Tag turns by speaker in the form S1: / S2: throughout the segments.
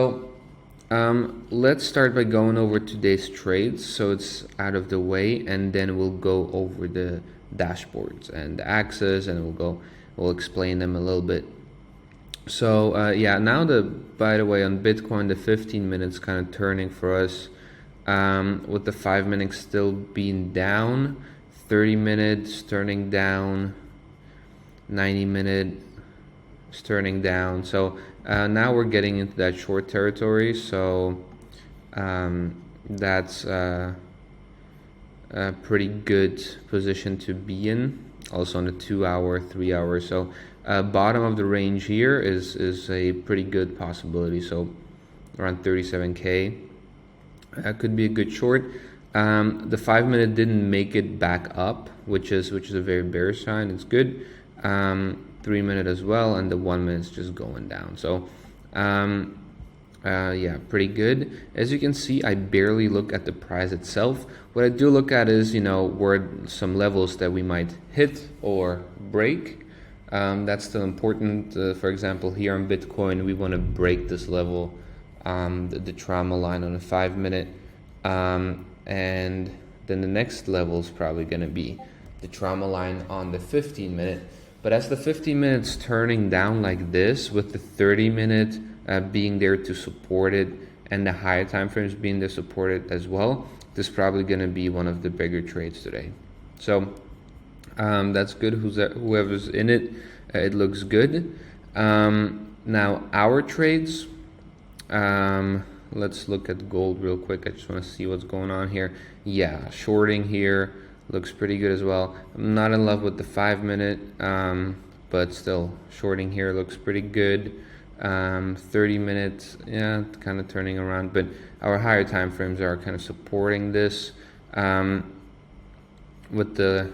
S1: So let's start by going over today's trades so it's out of the way, and then we'll go over the dashboards and the axes, and we'll explain them a little bit. So yeah, now by the way, on Bitcoin, the 15 minutes kind of turning for us, with the 5 minutes still being down, 30 minutes turning down, 90 minute turning down. So now we're getting into that short territory. So that's a pretty good position to be in. Also on the 2 hour, 3 hour. So bottom of the range here is a pretty good possibility. So around 37K could be a good short. The 5 minute didn't make it back up, which is a very bearish sign. It's good. 3 minute as well, and the 1 minute's just going down. So yeah, pretty good. As you can see, I barely look at the price itself. What I do look at is, where some levels that we might hit or break. That's still important. For example, here on Bitcoin, we want to break this level, the trauma line on a 5 minute, and then the next level is probably going to be the trauma line on the 15 minute. But as the 15 minutes turning down like this, with the 30 minute being there to support it, and the higher time frames being there to support it as well, this is probably going to be one of the bigger trades today. So that's good. Whoever's in it, it looks good. Now our trades, let's look at gold real quick. I just want to see what's going on here. Yeah, shorting here looks pretty good as well. I'm not in love with the 5 minute, but still shorting here looks pretty good. 30 minutes, yeah, kind of turning around, but our higher time frames are kind of supporting this. With the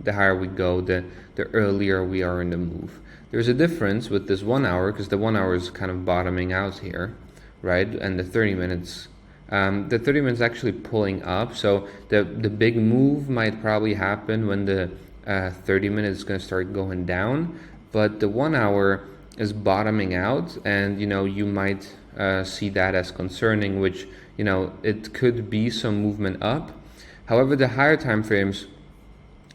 S1: higher we go, the earlier we are in the move. There's a difference with this 1 hour, because the 1 hour is kind of bottoming out here, right? And the 30 minutes, the 30 minutes actually pulling up. So the big move might probably happen when the 30 minutes is going to start going down, but the 1 hour is bottoming out, and you might see that as concerning, which it could be some movement up. However, the higher time frames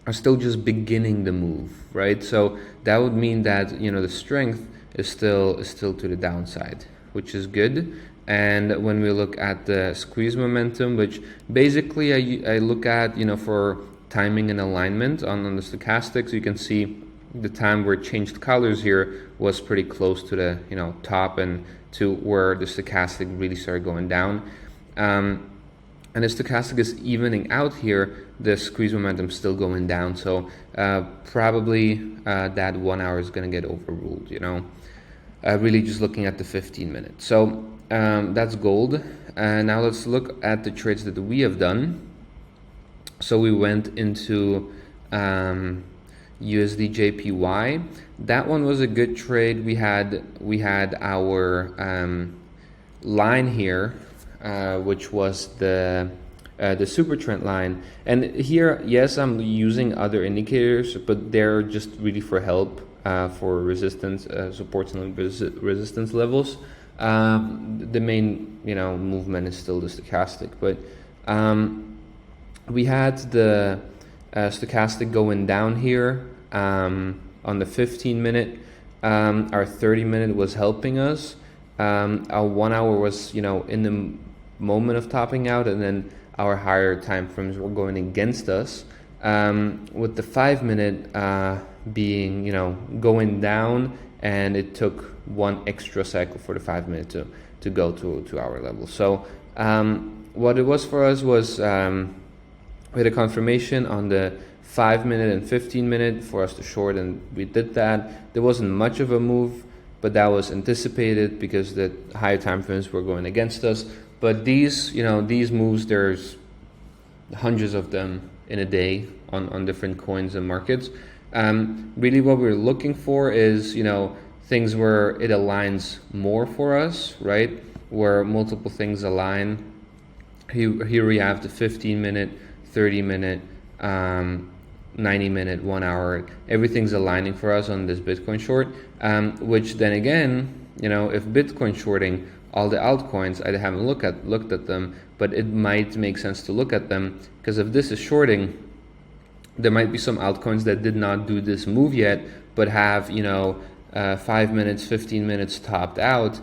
S1: are still just beginning the move, right? So that would mean that the strength is still to the downside, which is good. And when we look at the squeeze momentum, which basically I look at for timing and alignment on the stochastics, you can see the time where it changed colors here was pretty close to the top, and to where the stochastic really started going down. And the stochastic is evening out here, the squeeze momentum still going down. So probably that 1 hour is going to get overruled, really just looking at the 15 minutes. So that's gold. Now let's look at the trades that we have done. So we went into USD JPY. That one was a good trade. We had our line here, which was the super trend line. And here, yes, I'm using other indicators, but they're just really for help, for resistance, supports and resistance levels. The main movement is still the stochastic, but we had the stochastic going down here on the 15 minute. Our 30 minute was helping us. Our 1 hour was in the moment of topping out, and then our higher time frames were going against us, with the 5 minute being going down, and it took one extra cycle for the 5 minute to go to our level. So what it was for us was we had a confirmation on the 5 minute and 15 minute for us to short, and we did that. There wasn't much of a move, but that was anticipated because the higher time frames were going against us. But these moves, there's hundreds of them in a day on different coins and markets. Really what we're looking for is, things where it aligns more for us, right? Where multiple things align. Here we have the 15 minute, 30 minute, 90 minute, 1 hour. Everything's aligning for us on this Bitcoin short, which then again, if Bitcoin shorting all the altcoins. I haven't looked at them, but it might make sense to look at them, because if this is shorting, there might be some altcoins that did not do this move yet, but have 5 minutes, 15 minutes topped out,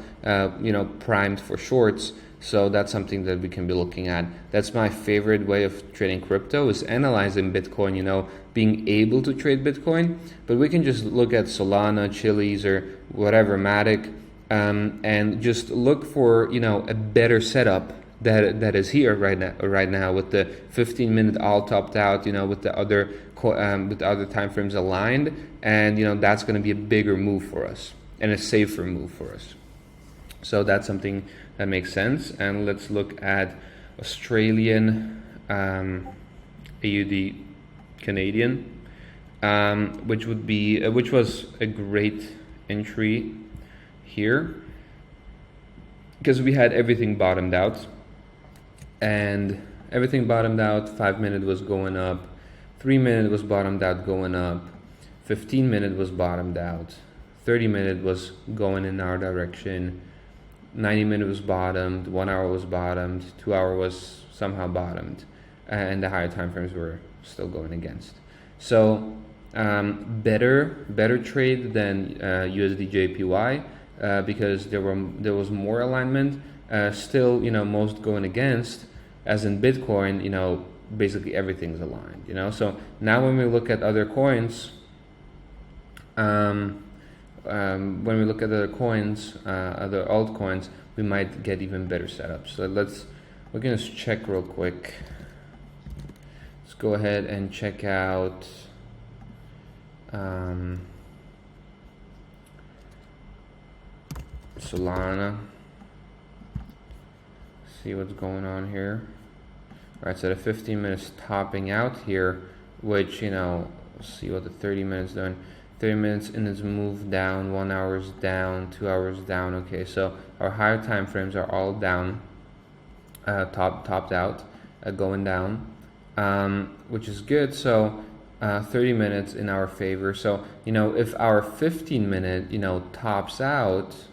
S1: primed for shorts. So that's something that we can be looking at. That's my favorite way of trading crypto, is analyzing Bitcoin, being able to trade Bitcoin. But we can just look at Solana, Chiliz, or whatever, Matic, and just look for, a better setup that is here right now with the 15-minute all topped out, with the other time frames aligned, and that's going to be a bigger move for us and a safer move for us. So that's something that makes sense. And let's look at Australian AUD Canadian, which was a great entry here, because we had everything bottomed out. And everything bottomed out. 5 minute was going up, 3 minute was bottomed out going up, 15 minute was bottomed out, 30 minute was going in our direction, 90 minute was bottomed, 1 hour was bottomed, 2 hour was somehow bottomed, and the higher time frames were still going against. So better trade than USD JPY, because there was more alignment. Still, most going against, as in Bitcoin, basically everything's aligned, So now when we look at other coins, other altcoins, we might get even better setups. So we're gonna check real quick. Let's go ahead and check out Solana. See what's going on here. All right, so the 15 minutes topping out here, which, see what the 30 minutes doing. 30 minutes in its move down, 1 hour's down, 2 hours down. Okay, so our higher time frames are all down, topped out, going down, which is good. So 30 minutes in our favor. So, if our 15 minute, tops out,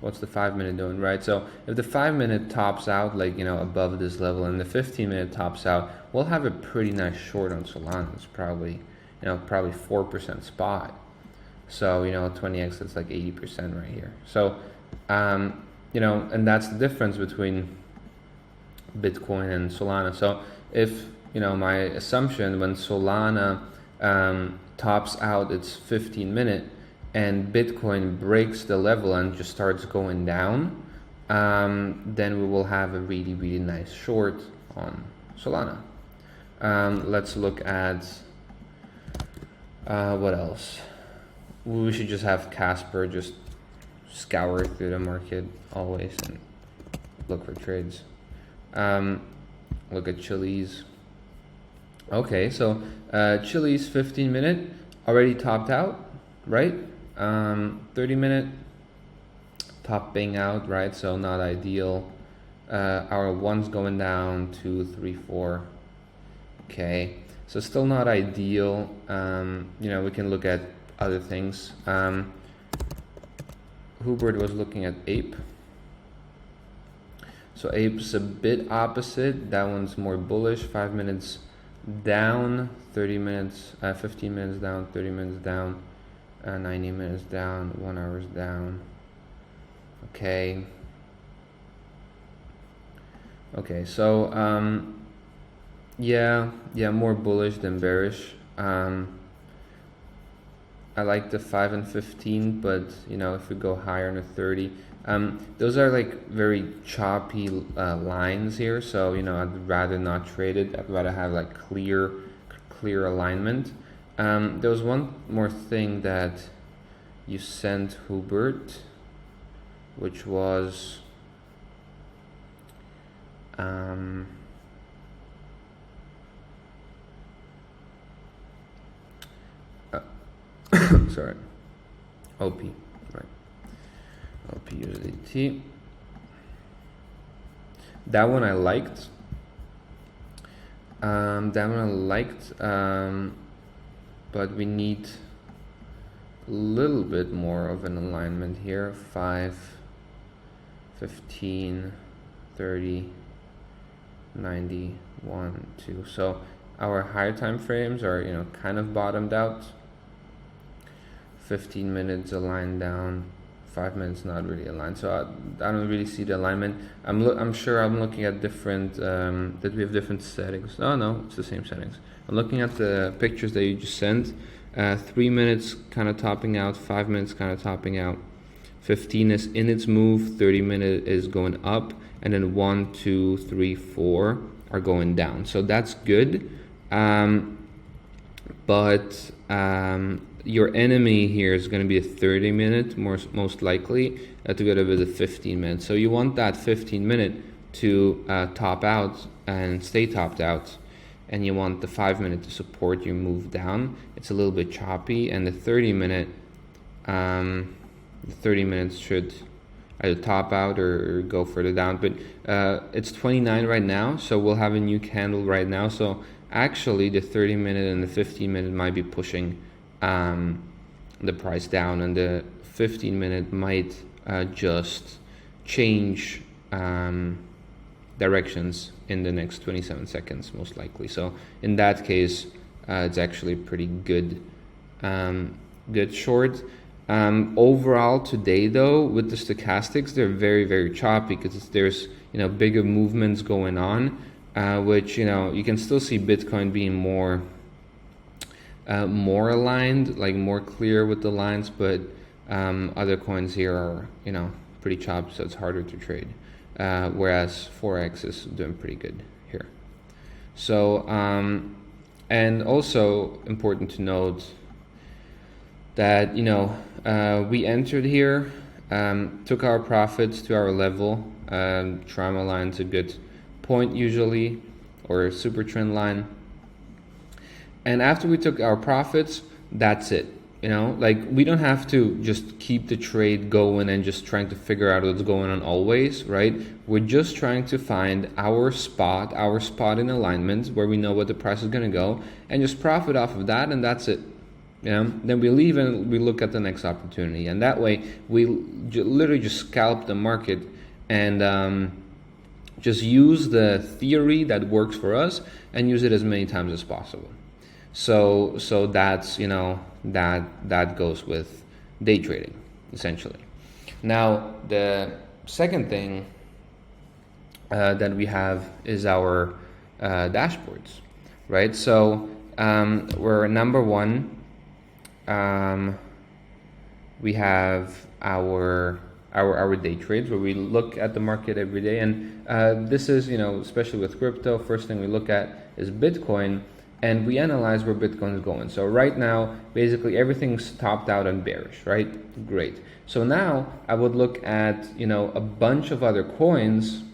S1: what's the 5 minute doing, right? So if the 5 minute tops out above this level, and the 15 minute tops out, we'll have a pretty nice short on Solana. It's probably 4% spot. So 20x, that's like 80% right here. So and that's the difference between Bitcoin and Solana. So if my assumption, when Solana tops out its 15 minute, and Bitcoin breaks the level and just starts going down, then we will have a really, really nice short on Solana. Let's look at what else. We should just have Casper just scour through the market always and look for trades. Look at Chiliz. Okay, so Chiliz 15 minute already topped out, right? 30 minute topping out, right? So not ideal. Our one's going down, 2, 3, 4. Okay, so still not ideal. We can look at other things. Hubert was looking at Ape. So Ape's a bit opposite. That one's more bullish. 5 minutes down, 30 minutes, 15 minutes down, 30 minutes down. 90 minutes down, 1 hour's down. Okay, so yeah, more bullish than bearish. I like the 5 and 15, but if we go higher in the 30, those are like very choppy lines here. So I'd rather not trade it. I'd rather have like clear alignment. There was one more thing that you sent Hubert, which was sorry, OP, right? OP USDT. That one I liked. But we need a little bit more of an alignment here. 5, 15, 30, 90, 1, 2. So our higher time frames are, you know, kind of bottomed out. 15 minutes a line down, 5 minutes not really aligned. So I don't really see the alignment. I'm sure I'm looking at different that we have different settings. Oh no, it's the same settings. I'm looking at the pictures that you just sent. 3 minutes kind of topping out, 5 minutes kind of topping out. 15 is in its move, 30 minute is going up, and then 1, 2, 3, 4 are going down. So that's good. But your enemy here is going to be a 30 minute, most likely, together with a 15 minute. So you want that 15 minute to top out and stay topped out, and you want the 5 minute to support your move down. It's a little bit choppy, and the 30 minute, the 30 minutes should either top out or go further down. But it's 29 right now, so we'll have a new candle right now. So actually the 30 minute and the 15 minute might be pushing the price down, and the 15 minute might just change directions in the next 27 seconds, most likely. So in that case, it's actually pretty good good short. Overall today though, with the stochastics, they're very, very choppy because there's, you know, bigger movements going on, which, you know, you can still see Bitcoin being more aligned, like more clear with the lines, but other coins here are, you know, pretty choppy, so it's harder to trade, whereas Forex is doing pretty good here. So and also important to note that, you know, we entered here, took our profits to our level. Trauma line's a good point usually, or a super trend line. And after we took our profits, that's it. You know, like we don't have to just keep the trade going and just trying to figure out what's going on always, right? We're just trying to find our spot in alignment where we know what the price is going to go, and just profit off of that, and that's it. You know, then we leave and we look at the next opportunity, and that way we literally just scalp the market and just use the theory that works for us and use it as many times as possible. So that's, you know, that goes with day trading essentially. Now the second thing that we have is our dashboards, right? So we're number one. We have our day trades where we look at the market every day, and this is, you know, especially with crypto, first thing we look at is Bitcoin, and we analyze where Bitcoin is going. So right now, basically everything's topped out and bearish, right? Great. So now I would look at, you know, a bunch of other coins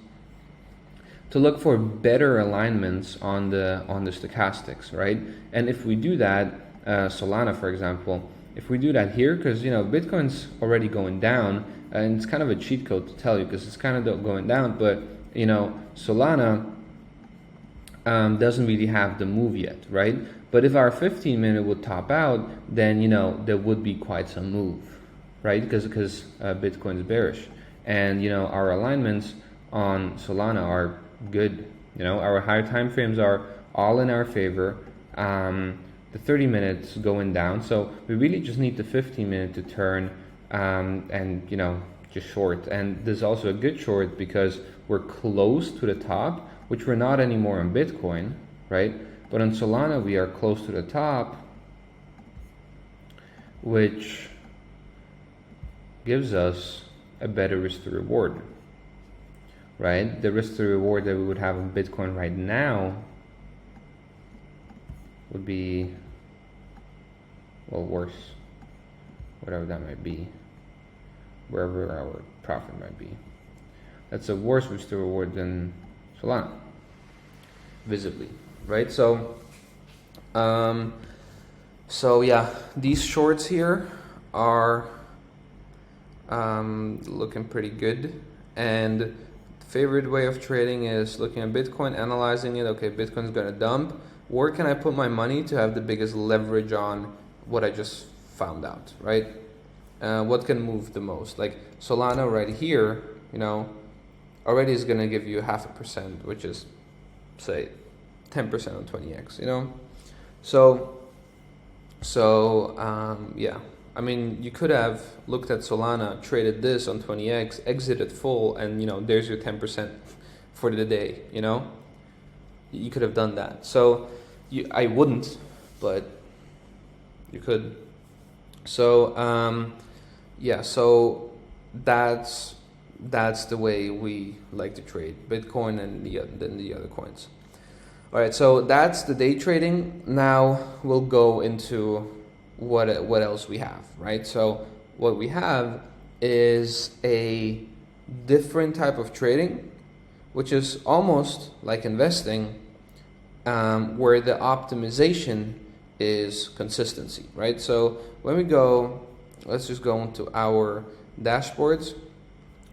S1: to look for better alignments on the stochastics, right? And if we do that, Solana, for example, if we do that here, because, you know, Bitcoin's already going down, and it's kind of a cheat code to tell you because it's kind of going down, but, you know, Solana doesn't really have the move yet, right? But if our 15 minute would top out, then, you know, there would be quite some move, right? Because Bitcoin is bearish, and, you know, our alignments on Solana are good. You know, our higher time frames are all in our favor. The 30 minutes going down, so we really just need the 15 minute to turn and, you know, just short. And this is also a good short because we're close to the top, which we're not anymore on Bitcoin, right? But on Solana we are close to the top, which gives us a better risk to reward, right? The risk to reward that we would have on Bitcoin right now would be, well, worse, whatever that might be, wherever our profit might be. That's a worse risk to reward than Solana, visibly, right? So yeah, these shorts here are looking pretty good, and favorite way of trading is looking at Bitcoin, analyzing it. Okay, Bitcoin's gonna dump. Where can I put my money to have the biggest leverage on what I just found out, right? What can move the most? Like Solana right here, you know, already is going to give you 0.5%, which is, say, 10% on 20x, you know. So yeah, I mean, you could have looked at Solana, traded this on 20x, exited full, and you know, there's your 10% for the day, you know. You could have done that. So I wouldn't, but you could. So yeah, so that's the way we like to trade Bitcoin and the other coins. All right, so that's the day trading. Now we'll go into what else we have, right? So what we have is a different type of trading, which is almost like investing, where the optimization is consistency, right? So when we go, let's just go into our dashboards.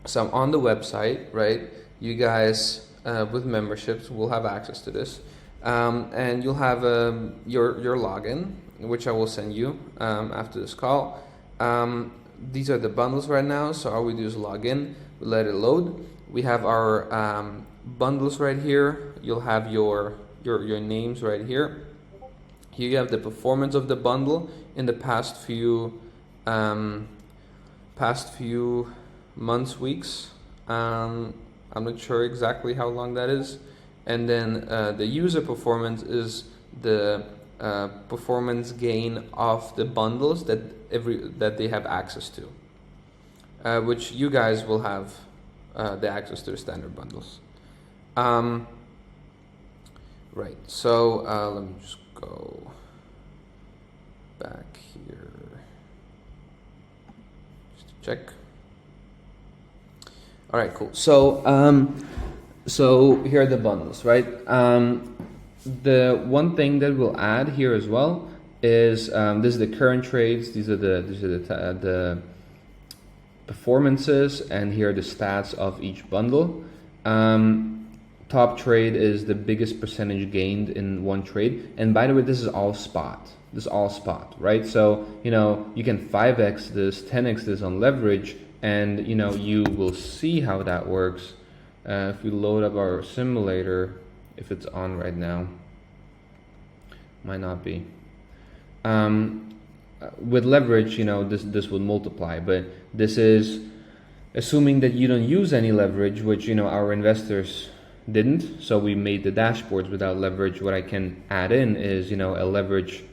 S1: So I'm on the website, right? You guys with memberships will have access to this, and you'll have your login, which I will send you after this call. These are the bundles right now, so all we do is log in, we let it load. We have our bundles right here. You'll have your names right here. Here you have the performance of the bundle in the past few months, weeks. I'm not sure exactly how long that is. And then the user performance is the performance gain of the bundles that they have access to, which you guys will have the access to the standard bundles. Right, so let me just go back here just to check. All right, cool. So so here are the bundles, right? The one thing that we'll add here as well is this is the current trades. These are the performances, and here are the stats of each bundle. Top trade is the biggest percentage gained in one trade. And by the way, this is all spot. This is all spot, right? So, you know, you can 5x this, 10x this on leverage, and, you know, you will see how that works. If we load up our simulator, if it's on right now, might not be. With leverage, you know, this would multiply, but this is assuming that you don't use any leverage, which, you know, our investors didn't. So we made the dashboards without leverage. What I can add in is, you know, a leverage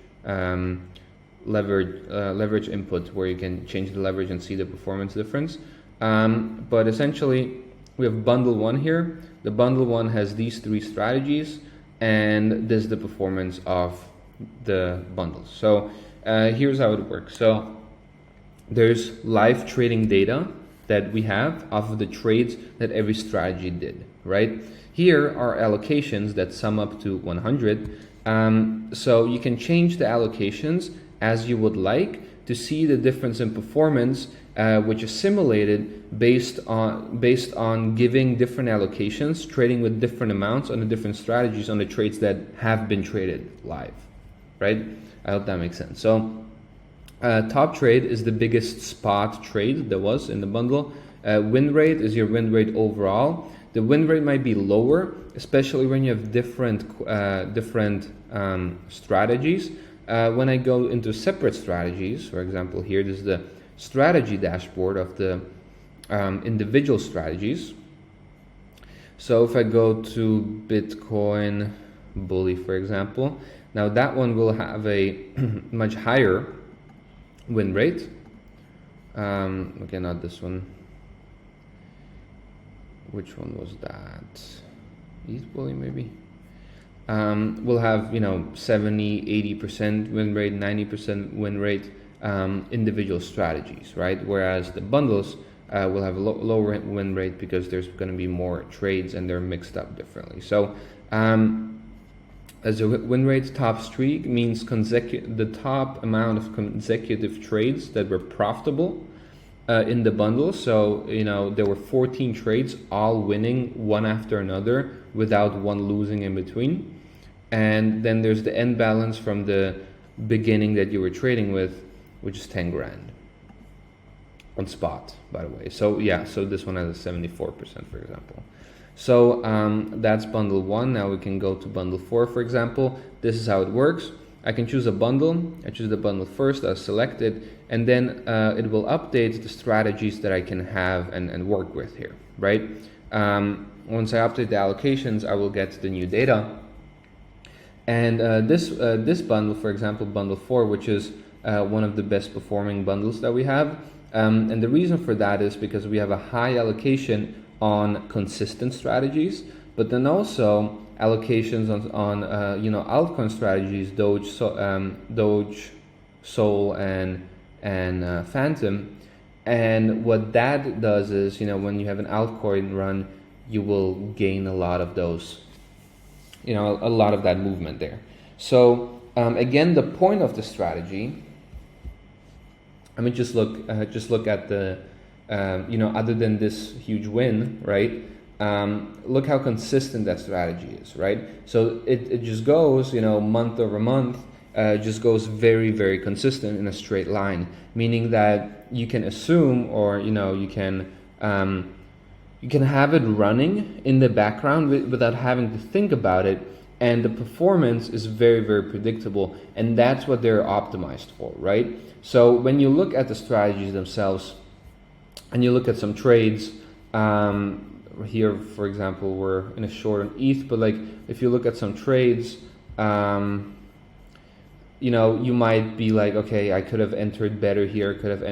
S1: input where you can change the leverage and see the performance difference. But essentially, we have bundle one here. The bundle one has these three strategies, and this is the performance of the bundles. So here's how it works. So there's live trading data that we have off of the trades that every strategy did, right? Here are allocations that sum up to 100. So you can change the allocations as you would like to see the difference in performance, which is simulated based on giving different allocations, trading with different amounts on the different strategies on the trades that have been traded live, right? I hope that makes sense. So top trade is the biggest spot trade there was in the bundle. Win rate is your win rate overall. The win rate might be lower, especially when you have different strategies. When I go into separate strategies, for example, here this is the strategy dashboard of the individual strategies. So if I go to Bitcoin Bully, for example, now that one will have a much higher win rate. Okay, not this one. Which one was that? ETH Bully, maybe. We'll have, you know, 70, 80% win rate, 90% win rate, individual strategies, right? Whereas the bundles will have a lower win rate because there's going to be more trades and they're mixed up differently. So as a win rate, top streak means the top amount of consecutive trades that were profitable in the bundle. So, you know, there were 14 trades, all winning one after another without one losing in between. And then there's the end balance from the beginning that you were trading with, which is 10 grand. on spot, by the way. So yeah, so this one has a 74%, for example. So that's bundle 1. Now we can go to bundle 4, for example. This is how it works. I can choose a bundle. I choose the bundle first, I select it, and then it will update the strategies that I can have and work with here, right? Once I update the allocations, I will get the new data. And this bundle, for example, bundle 4, which is one of the best performing bundles that we have. And the reason for that is because we have a high allocation on consistent strategies, but then also allocations on altcoin strategies, Doge, Sol, and Phantom. And what that does is, when you have an altcoin run, you will gain a lot of those, a lot of that movement there. So again, the point of the strategy, I mean, just look at the, other than this huge win, right? Look how consistent that strategy is, right? So it just goes, month over month, just goes very, very consistent in a straight line, meaning that you can assume, or you can have it running in the background without having to think about it, and the performance is very, very predictable, and that's what they're optimized for, right? So when you look at the strategies themselves, and you look at some trades, here, for example, we're in a short on ETH, but like if you look at some trades, you might be like, okay, I could have entered better here, could have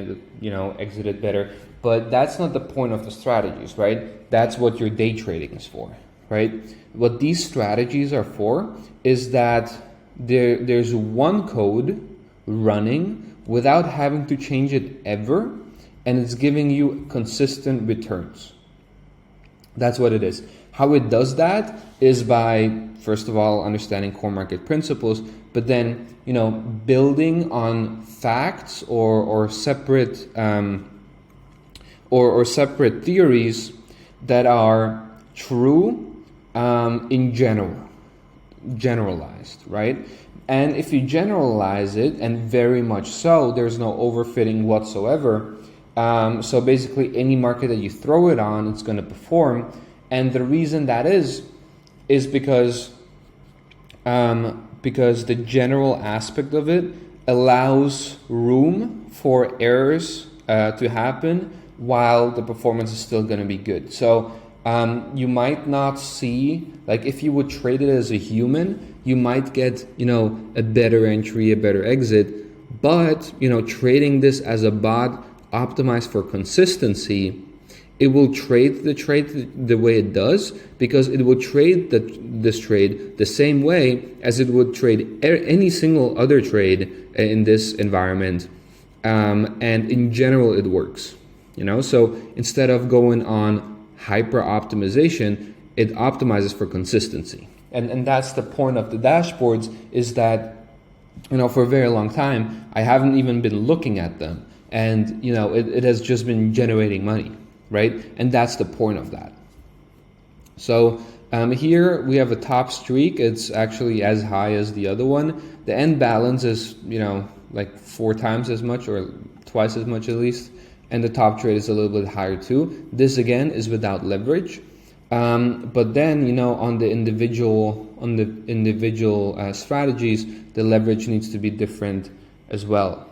S1: exited better, but that's not the point of the strategies, right? That's what your day trading is for, right? What these strategies are for is that there's one code running without having to change it ever, and it's giving you consistent returns. That's what it is. How it does that is by, first of all, understanding core market principles, but then, building on facts or separate or separate theories that are true in generalized, right? And if you generalize it, and very much so, there's no overfitting whatsoever. So basically any market that you throw it on, it's going to perform. And the reason that is because the general aspect of it allows room for errors to happen while the performance is still going to be good. So you might not see, like if you would trade it as a human, you might get, a better entry, a better exit. But, trading this as a bot optimized for consistency, it will trade the trade the way it does, because it will trade this trade the same way as it would trade any single other trade in this environment. And in general, it works. So instead of going on hyper optimization, it optimizes for consistency. And that's the point of the dashboards, is that, for a very long time, I haven't even been looking at them. And, it has just been generating money, right? And that's the point of that. So here we have a top streak. It's actually as high as the other one. The end balance is, like 4 times as much, or twice as much at least. And the top trade is a little bit higher too. This again is without leverage. But then, on the individual strategies, the leverage needs to be different as well.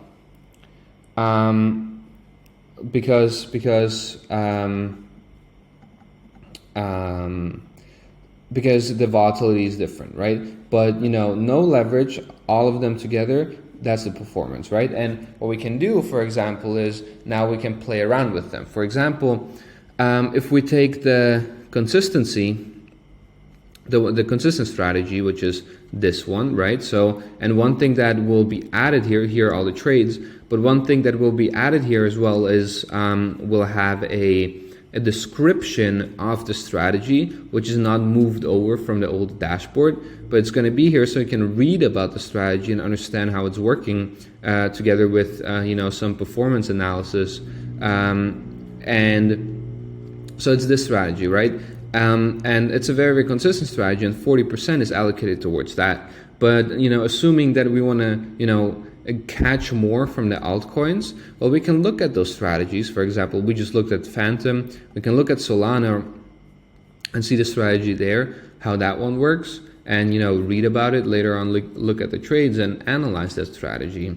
S1: Because the volatility is different, right? But no leverage, all of them together, that's the performance, right? And what we can do, for example, is now we can play around with them. For example, if we take the consistency, the consistent strategy, which is this one, right? So, and one thing that will be added here are all the trades, but one thing that will be added here as well is we'll have a description of the strategy, which is not moved over from the old dashboard, but it's going to be here so you can read about the strategy and understand how it's working together with some performance analysis. And so it's this strategy, right? And it's a very, very consistent strategy, and 40% is allocated towards that. But assuming that we want to catch more from the altcoins, well, we can look at those strategies. For example, we just looked at Phantom. We can look at Solana and see the strategy there, how that one works, and read about it later on, look at the trades and analyze that strategy.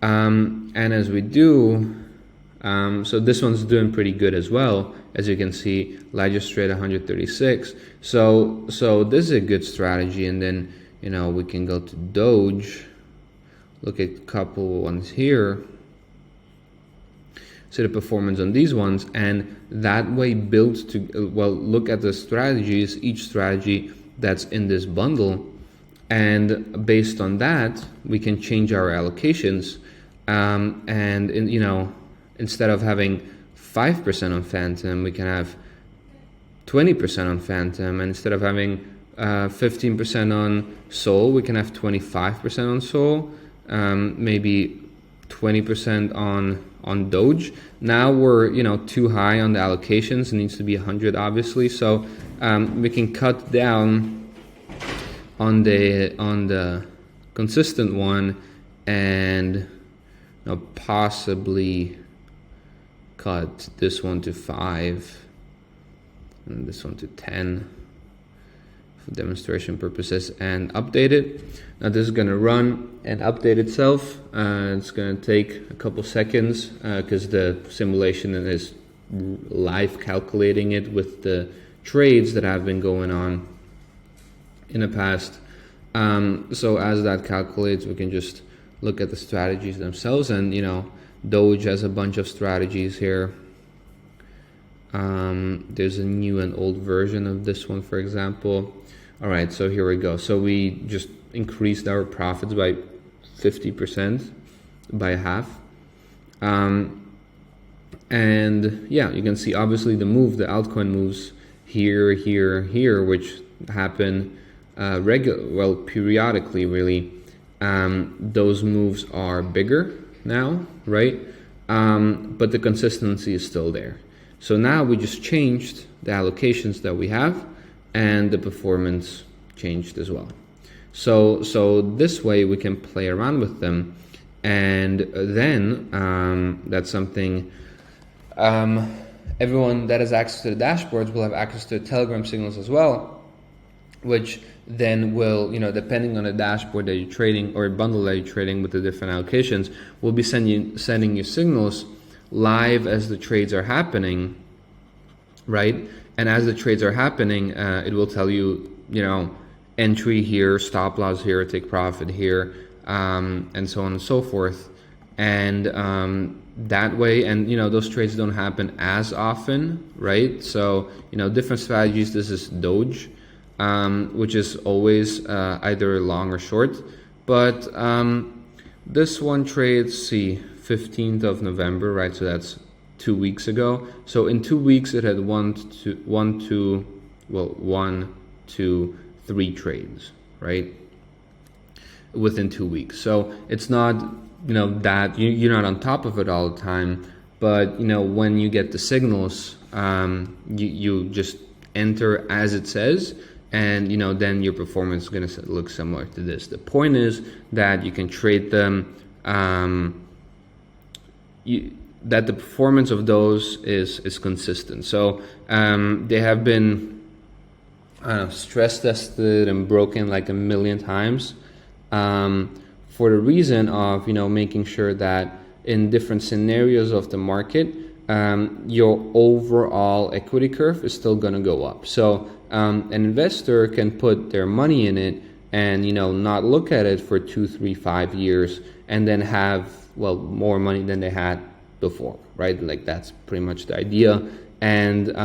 S1: And as we do, so this one's doing pretty good as well. As you can see, largest trade 136. So this is a good strategy. And then we can go to Doge, look at a couple ones here, see the performance on these ones, and that way build to look at the strategies, each strategy that's in this bundle, and based on that we can change our allocations, and instead of having 5% on Phantom, we can have 20% on Phantom, and instead of having 15% on Sol, we can have 25% on Sol, maybe 20% on Doge. Now we're too high on the allocations. It needs to be 100 obviously, so we can cut down on the consistent one, and possibly cut this one to 5 and this one to 10 for demonstration purposes, and update it. Now this is going to run and update itself. It's going to take a couple seconds because the simulation is live calculating it with the trades that have been going on in the past. So as that calculates, we can just look at the strategies themselves, and Doge has a bunch of strategies here. There's a new and old version of this one, for example. All right, so here we go. So we just increased our profits by 50%, by half. And yeah, you can see obviously the altcoin moves here, which happen periodically really. Those moves are bigger now, right? But the consistency is still there. So now we just changed the allocations that we have, and the performance changed as well. So this way we can play around with them, and then that's something everyone that has access to the dashboards will have access to the Telegram signals as well, which then will, depending on the dashboard that you're trading or bundle that you're trading with the different allocations, will be sending you signals live as the trades are happening, right? And as the trades are happening, it will tell you, entry here, stop loss here, take profit here, and so on and so forth. And that way, and those trades don't happen as often, right? So different strategies. This is Doge, which is always either long or short, but this one trades, see, 15th of November, right? So that's 2 weeks ago. So in 2 weeks it had 1, 2, 3 trades, right? Within 2 weeks. So it's not that you're not on top of it all the time, but when you get the signals, you just enter as it says, and then your performance is going to look similar to this. The point is that you can trade them, that the performance of those is consistent. So they have been stress tested and broken like a million times, for the reason of making sure that in different scenarios of the market, your overall equity curve is still going to go up. So an investor can put their money in it and not look at it for 2, 3, 5 years, and then have more money than they had before, right? Like that's pretty much the idea. And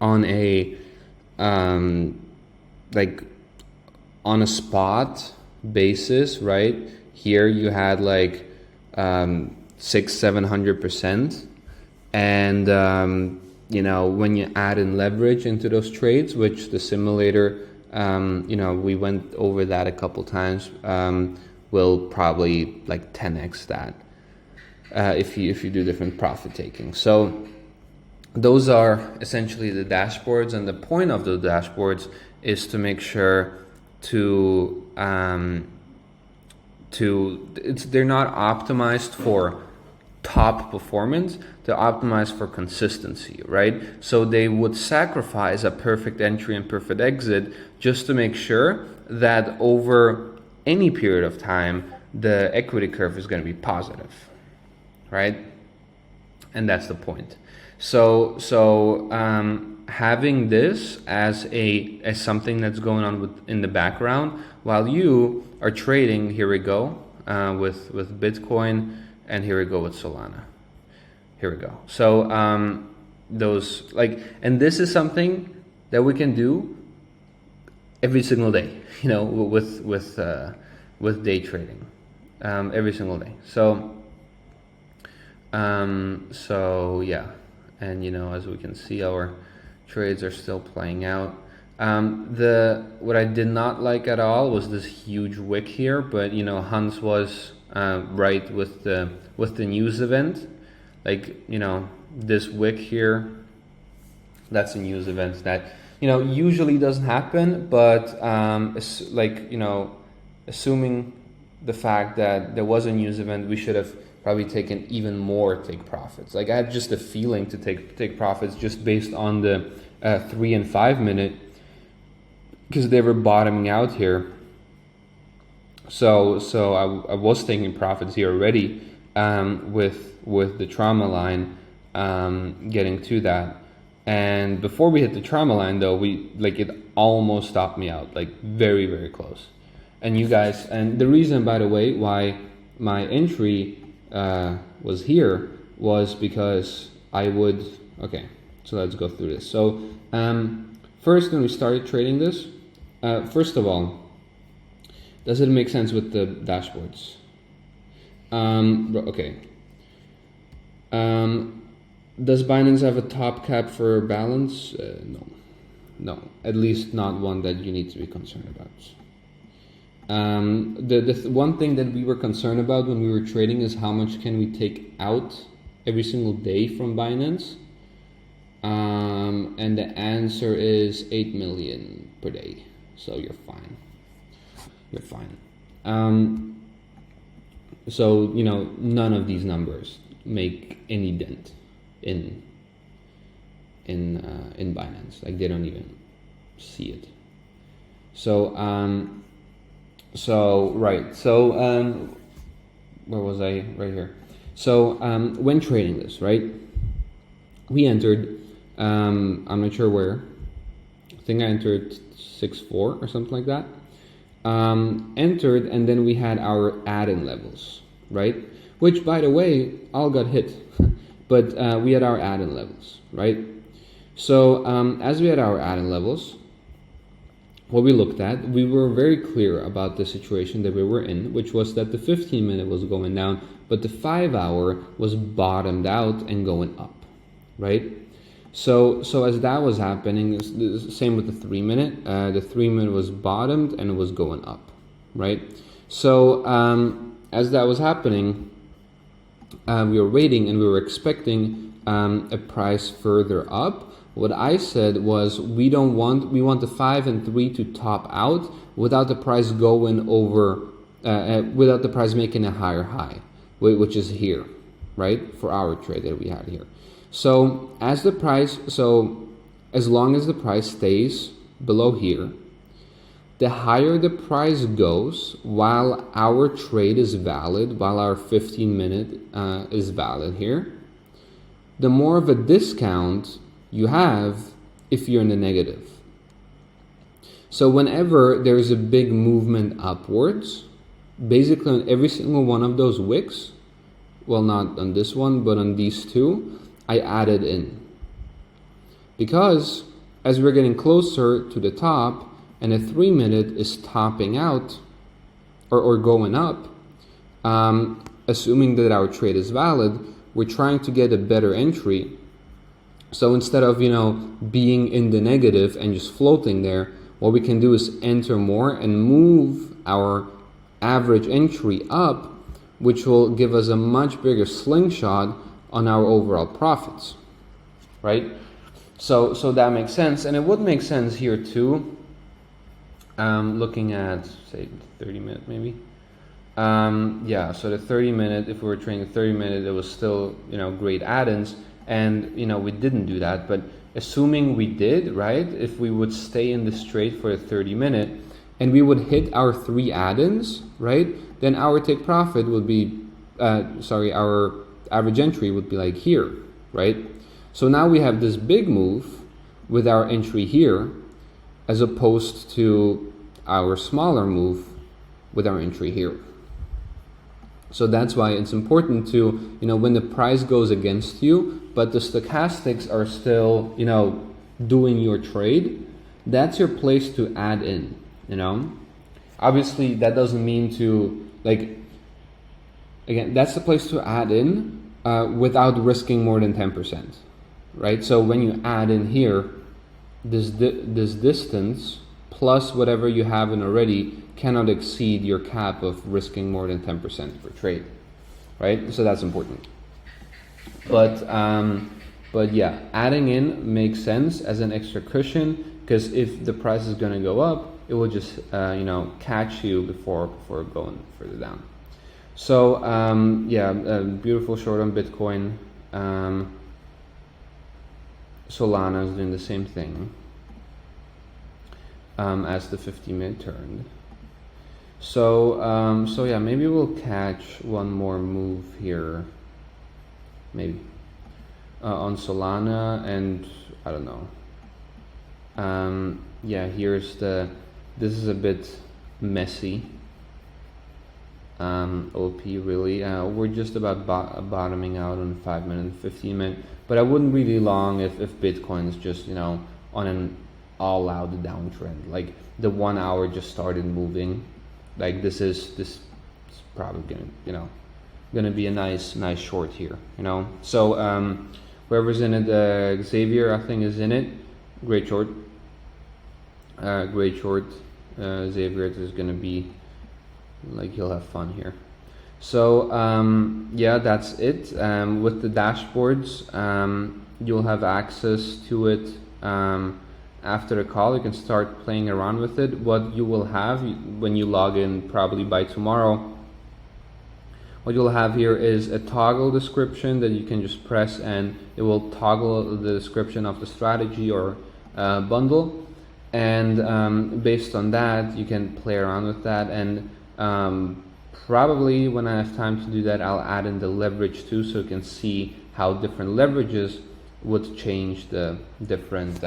S1: on a on a spot basis, right? Here you had like 600-700%, and when you add in leverage into those trades, which the simulator, we went over that a couple times, will probably like 10x that if you do different profit taking. So those are essentially the dashboards, and the point of the dashboards is to make sure to they're not optimized for top performance, they're optimized for consistency, right? So they would sacrifice a perfect entry and perfect exit just to make sure that over any period of time the equity curve is going to be positive, right? And that's the point. So having this as something that's going on in the background while you are trading, here we go, with Bitcoin, and here we go with Solana. Here we go. So those, like, and this is something that we can do every single day, you know, with day trading, every single day. So yeah, and you know, as we can see, our trades are still playing out. What I did not like at all was this huge wick here, but you know, Hans was right with the news event. Like, you know, this wick here, that's a news event that, you know, usually doesn't happen, but like, you know, assuming the fact that there was a news event, we should have probably taken even more take profits. Like, I had just a feeling to take profits just based on the 3 and 5 minute, because they were bottoming out here. So I was taking profits here already, with the trauma line, getting to that. And before we hit the trauma line though, it almost stopped me out, like very, very close. And you guys, and the reason, by the way, why my entry was here was because I would, okay, so let's go through this. So first, when we started trading this, first of all, does it make sense with the dashboards? Okay. Does Binance have a top cap for balance? No, at least not one that you need to be concerned about. The one thing that we were concerned about when we were trading is how much can we take out every single day from Binance, and the answer is 8 million per day. So you're fine. You're fine. So, you know, none of these numbers make any dent in Binance. Like, they don't even see it. So right. So where was I? Right here. So when trading this, right, we entered. I'm not sure where. I think I entered 6.4 or something like that. Entered, and then we had our add-in levels, right? Which, by the way, all got hit, but we had our add-in levels, right? So as we had our add-in levels, what we looked at, we were very clear about the situation that we were in, which was that the 15-minute was going down, but the 5-hour was bottomed out and going up, right? So as that was happening, the same with the 3-minute. The 3-minute was bottomed and it was going up, right? So as that was happening, we were waiting and we were expecting a price further up. What I said was we want the 5 and 3 to top out without the price going over, without the price making a higher high, which is here, right? For our trade that we had here. So as long as the price stays below here, the higher the price goes while our trade is valid, while our 15-minute is valid here, the more of a discount you have if you're in the negative. So whenever there's a big movement upwards, basically on every single one of those wicks, well, not on this one, but on these two, I added in. Because as we're getting closer to the top and a 3-minute is topping out or going up, assuming that our trade is valid, we're trying to get a better entry. So instead of, you know, being in the negative and just floating there, what we can do is enter more and move our average entry up, which will give us a much bigger slingshot on our overall profits, right? So that makes sense, and it would make sense here too. Looking at, say, 30-minute maybe. Yeah, so the 30-minute, if we were trading the 30-minute, it was still, great add-ins, and, we didn't do that. But assuming we did, right, if we would stay in this trade for a 30-minute, and we would hit our 3 add-ins, right, then our take profit would be, our average entry would be like here, right? So now we have this big move with our entry here, as opposed to our smaller move with our entry here. So that's why it's important to, when the price goes against you, but the stochastics are still, doing your trade, that's your place to add in, Obviously, that doesn't mean to, again, that's the place to add in without risking more than 10%, right? So when you add in here, this distance plus whatever you have in already cannot exceed your cap of risking more than 10% per trade, right? So that's important. But yeah, adding in makes sense as an extra cushion, because if the price is going to go up, it will just catch you before going further down. So yeah, beautiful short on Bitcoin. Solana is doing the same thing as the 50-minute turned. So so yeah, maybe we'll catch one more move here, maybe on Solana, and I don't know. Yeah, this is a bit messy. OP really. We're just about bottoming out on 5-minute and 15-minute, but I wouldn't really long if Bitcoin is just on an all-out downtrend. Like the 1 hour just started moving. Like this is probably gonna be a nice short here. So whoever's in it, Xavier I think is in it. Great short. Xavier is gonna be. Like you'll have fun here. So yeah, that's it. With the dashboards, you'll have access to it after the call. You can start playing around with it. What you will have when you log in, probably by tomorrow, what you'll have here is a toggle description that you can just press, and it will toggle the description of the strategy or bundle, and based on that you can play around with that. And probably when I have time to do that, I'll add in the leverage too, so you can see how different leverages would change the different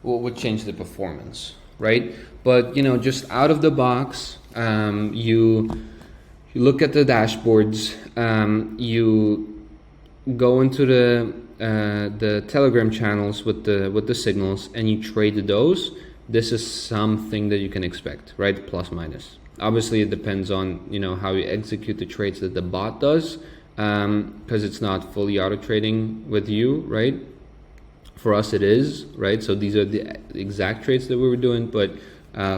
S1: would change the performance, right? But just out of the box, you look at the dashboards, you go into the Telegram channels with the signals, and you trade those. This is something that you can expect, right? Plus minus. Obviously, it depends on how you execute the trades that the bot does, because it's not fully auto trading with you, right? For us, it is, right? So these are the exact trades that we were doing, but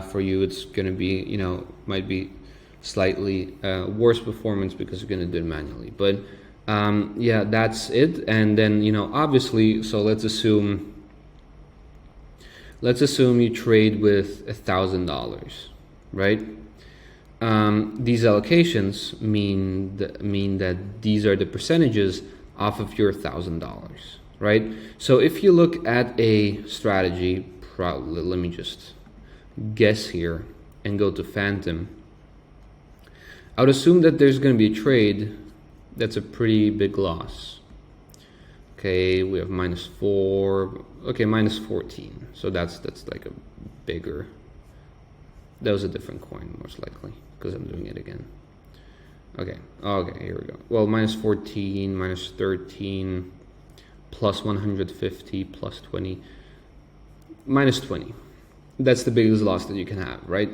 S1: for you, it's going to be might be slightly worse performance because you're going to do it manually. But yeah, that's it. And then obviously, so let's assume you trade with $1,000, right? These allocations mean that these are the percentages off of your $1,000, right? So if you look at a strategy, let me just guess here and go to Phantom. I would assume that there's going to be a trade that's a pretty big loss. Okay, we have -4. Okay, -14. So that's like a bigger. That was a different coin, most likely, because I'm doing it again. Okay, here we go. Well, -14, -13, +150, +20, -20. That's the biggest loss that you can have, right?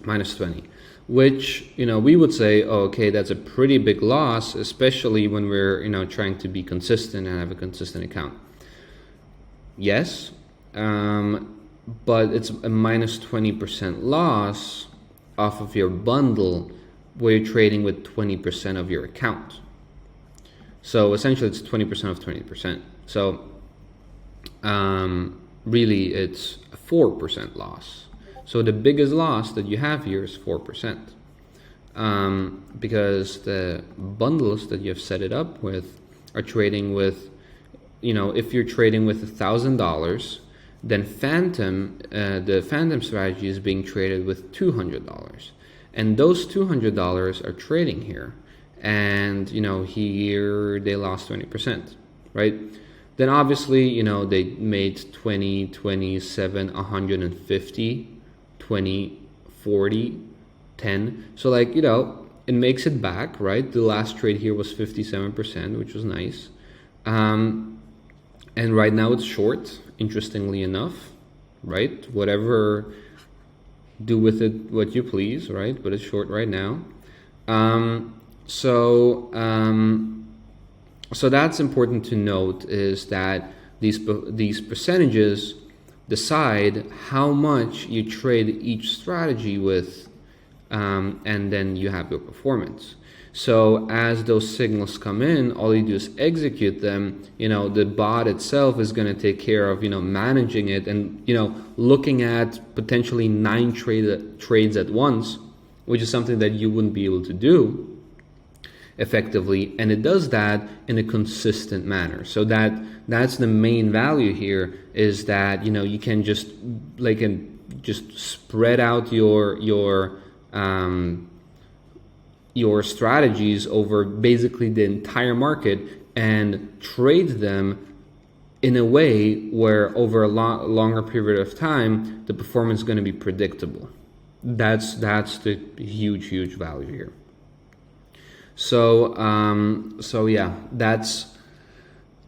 S1: -20. Which we would say, okay, that's a pretty big loss, especially when we're trying to be consistent and have a consistent account. Yes, but it's a -20% loss off of your bundle where you're trading with 20% of your account. So essentially, it's 20% of 20%. So really, it's a 4% loss. So the biggest loss that you have here is 4%. because the bundles that you have set it up with are trading with, if you're trading with $1,000, then the Phantom strategy is being traded with $200, and those $200 are trading here, and here they lost 20%, right? Then obviously they made 20, 27, 150, 20, 40, 10. So it makes it back, right? The last trade here was 57%, which was nice. And right now it's short, interestingly enough, right? Whatever, do with it what you please, right? But it's short right now. So that's important to note, is that these percentages decide how much you trade each strategy with, and then you have your performance. So as those signals come in, all you do is execute them. The bot itself is going to take care of managing it, and looking at potentially 9 trades at once, which is something that you wouldn't be able to do effectively, and it does that in a consistent manner. So that's the main value here, is that you can just spread out your strategies over basically the entire market and trade them in a way where over a longer period of time the performance is going to be predictable. That's the huge value here. So yeah, that's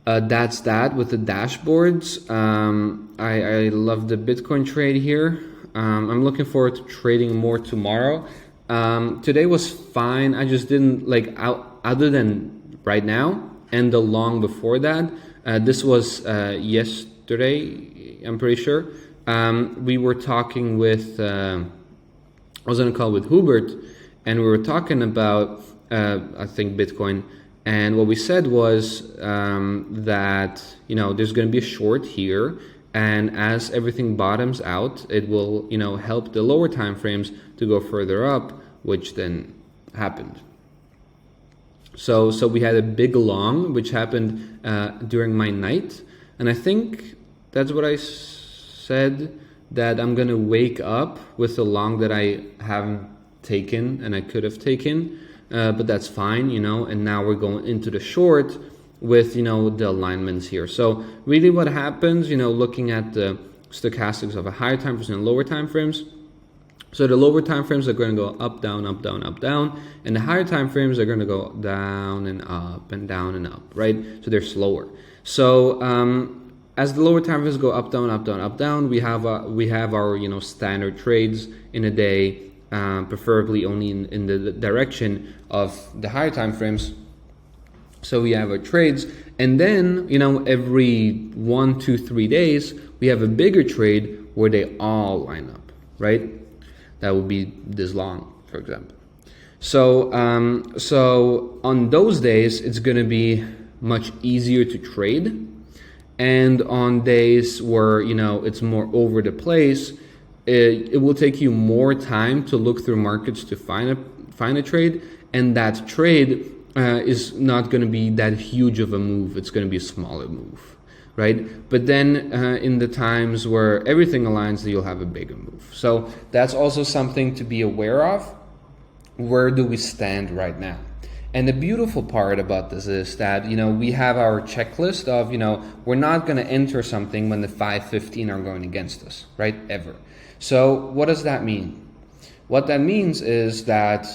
S1: that with the dashboards. I love the Bitcoin trade here. I'm looking forward to trading more tomorrow. Today was fine. I just didn't other than right now and the long before that. This was yesterday, I'm pretty sure. We were talking with I was on a call with Hubert, and we were talking about I think Bitcoin, and what we said was that there's going to be a short here, and as everything bottoms out, it will help the lower time frames to go further up, which then happened. So we had a big long, which happened during my night, and I think that's what I said, that I'm gonna wake up with a long that I haven't taken and I could have taken. But that's fine, and now we're going into the short with, the alignments here. So really what happens, looking at the stochastics of a higher time frames and lower time frames. So the lower time frames are going to go up, down, up, down, up, down, and the higher time frames are going to go down and up and down and up, right? So they're slower. So as the lower time frames go up, down, up, down, up, down, we have our standard trades in a day. Preferably only in the direction of the higher time frames. So we have our trades, and then every 1, 2, 3 days we have a bigger trade where they all line up, right? That would be this long, for example. So on those days it's going to be much easier to trade, and on days where it's more over the place, it will take you more time to look through markets to find a trade, and that trade is not going to be that huge of a move. It's going to be a smaller move, right? But then in the times where everything aligns, you'll have a bigger move. So that's also something to be aware of. Where do we stand right now? And the beautiful part about this is that, we have our checklist of, we're not going to enter something when the 515 are going against us, right? Ever. So what does that mean? What that means is that,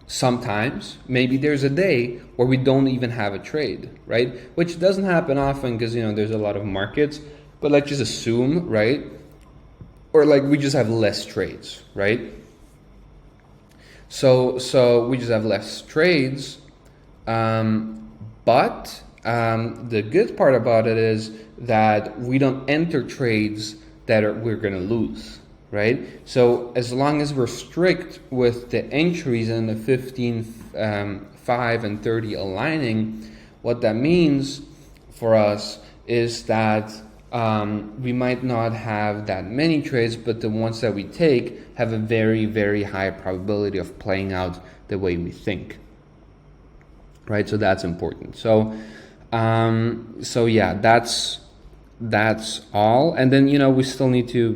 S1: sometimes maybe there's a day where we don't even have a trade, right? Which doesn't happen often because, there's a lot of markets, but let's just assume, right? Or we just have less trades, right? So we just have less trades, but the good part about it is that we don't enter trades that we're going to lose, right? So as long as we're strict with the entries and the 15, 5, and 30 aligning, what that means for us is that We might not have that many trades, but the ones that we take have a very, very high probability of playing out the way we think, right? So that's important. So yeah, that's all. And then, we still need to,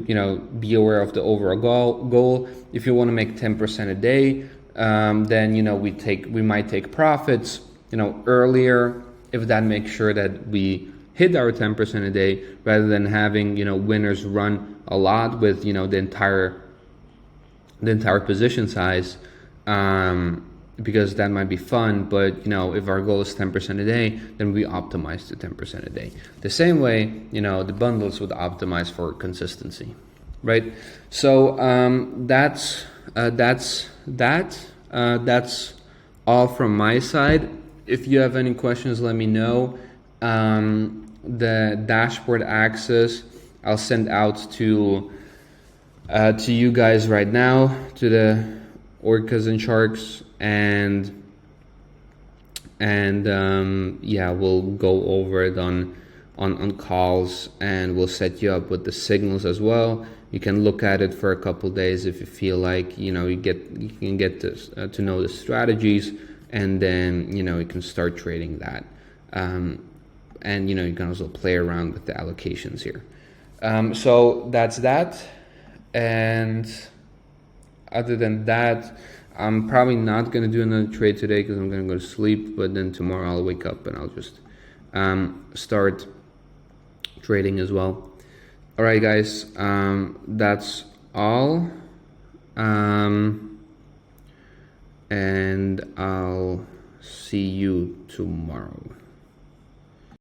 S1: be aware of the overall goal. If you want to make 10% a day, then, we might take profits, earlier, if that makes sure that we hit our 10% a day, rather than having, winners run a lot with, the entire position size, because that might be fun. But if our goal is 10% a day, then we optimize to 10% a day. The same way, the bundles would optimize for consistency, right? So that's all from my side. If you have any questions, let me know. The dashboard access I'll send out to you guys right now, to the orcas and sharks, and yeah, we'll go over it on calls, and we'll set you up with the signals as well. You can look at it for a couple days if you feel like you can get to know the strategies, and then you can start trading that, and you can also play around with the allocations here. So that's that. And other than that, I'm probably not going to do another trade today because I'm going to go to sleep. But then tomorrow I'll wake up and I'll just start trading as well. All right, guys, that's all. And I'll see you tomorrow.